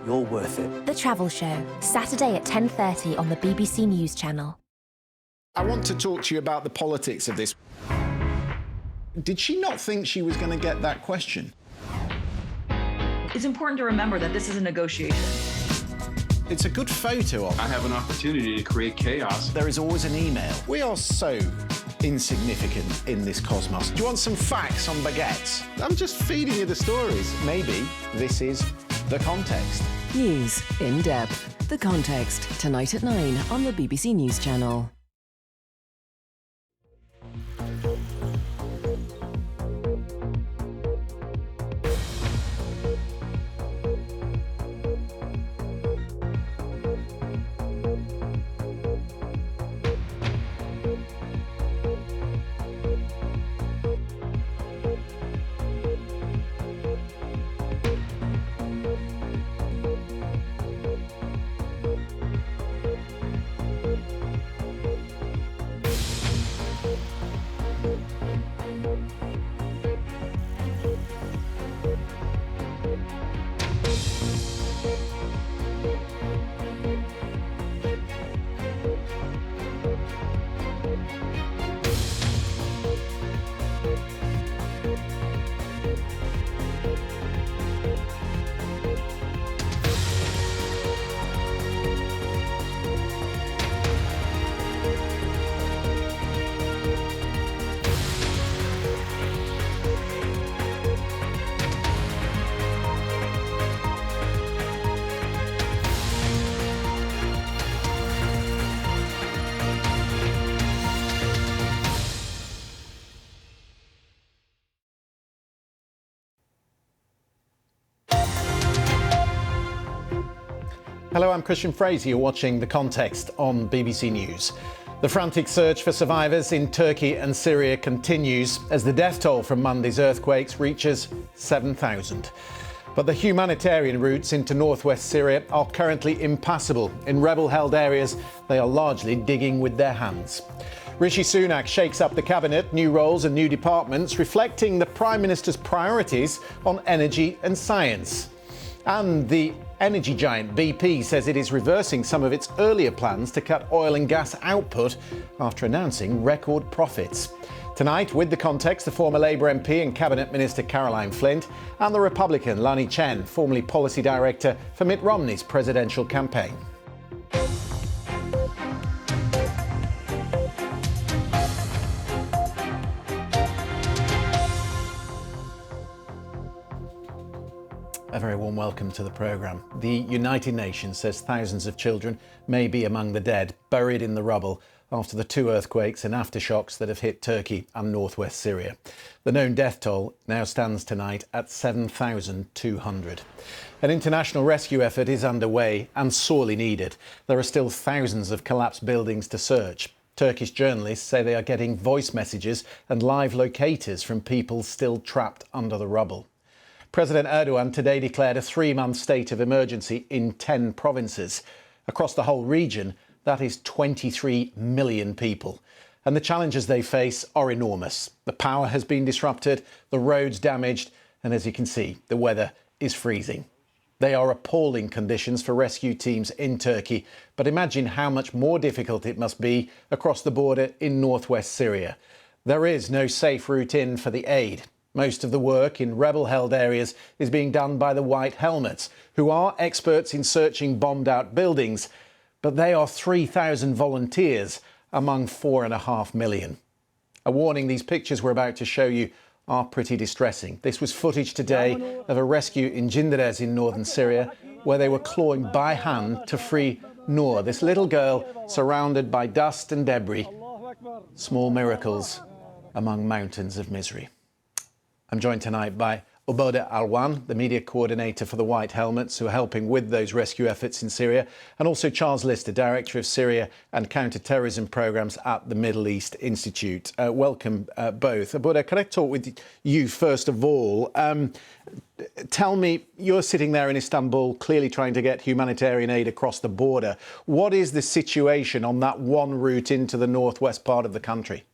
You're worth it. The Travel Show, Saturday at 10:30 on the BBC News Channel. I want to talk to you about the politics of this. Did she not think she was going to get that question? It's important to remember that this is a negotiation. It's a good photo of. I have an opportunity to create chaos. There is always an email. We are so insignificant in this cosmos. Do you want some facts on baguettes? I'm just feeding you the stories. Maybe this is The Context. News in depth. The Context, tonight at 9 on the BBC News Channel. Hello, I'm Christian Fraser. You're watching The Context on BBC News. The frantic search for survivors in Turkey and Syria continues as the death toll from Monday's earthquakes reaches 7,000. But the humanitarian routes into northwest Syria are currently impassable. In rebel-held areas, they are largely digging with their hands. Rishi Sunak shakes up the cabinet, new roles and new departments, reflecting the Prime Minister's priorities on energy and science. And the energy giant BP says it is reversing some of its earlier plans to cut oil and gas output after announcing record profits. Tonight, with The Context, the former Labour MP and Cabinet Minister Caroline Flint and the Republican Lanhee Chen, formerly Policy Director for Mitt Romney's presidential campaign. A very warm welcome to the programme. The United Nations says thousands of children may be among the dead, buried in the rubble after the two earthquakes and aftershocks that have hit Turkey and northwest Syria. The known death toll now stands tonight at 7,200. An international rescue effort is underway and sorely needed. There are still thousands of collapsed buildings to search. Turkish journalists say they are getting voice messages and live locators from people still trapped under the rubble. President Erdogan today declared a 3-month state of emergency in 10 provinces. Across the whole region, that is 23 million people. And the challenges they face are enormous. The power has been disrupted, the roads damaged, and as you can see, the weather is freezing. They are appalling conditions for rescue teams in Turkey, but imagine how much more difficult it must be across the border in northwest Syria. There is no safe route in for the aid. Most of the work in rebel-held areas is being done by the White Helmets, who are experts in searching bombed-out buildings, but they are 3,000 volunteers among 4.5 million. A warning, these pictures we're about to show you are pretty distressing. This was footage today of a rescue in Cinderez in northern Syria, where they were clawing by hand to free Noor, this little girl surrounded by dust and debris. Small miracles among mountains of misery. I'm joined tonight by Obode Alwan, the media coordinator for the White Helmets, who are helping with those rescue efforts in Syria, and also Charles Lister, Director of Syria and Counter-Terrorism Programmes at the Middle East Institute. Welcome both. Obode, can I talk with you first of all? Tell me, you're sitting there in Istanbul, clearly trying to get humanitarian aid across the border. What is the situation on that one route into the northwest part of the country?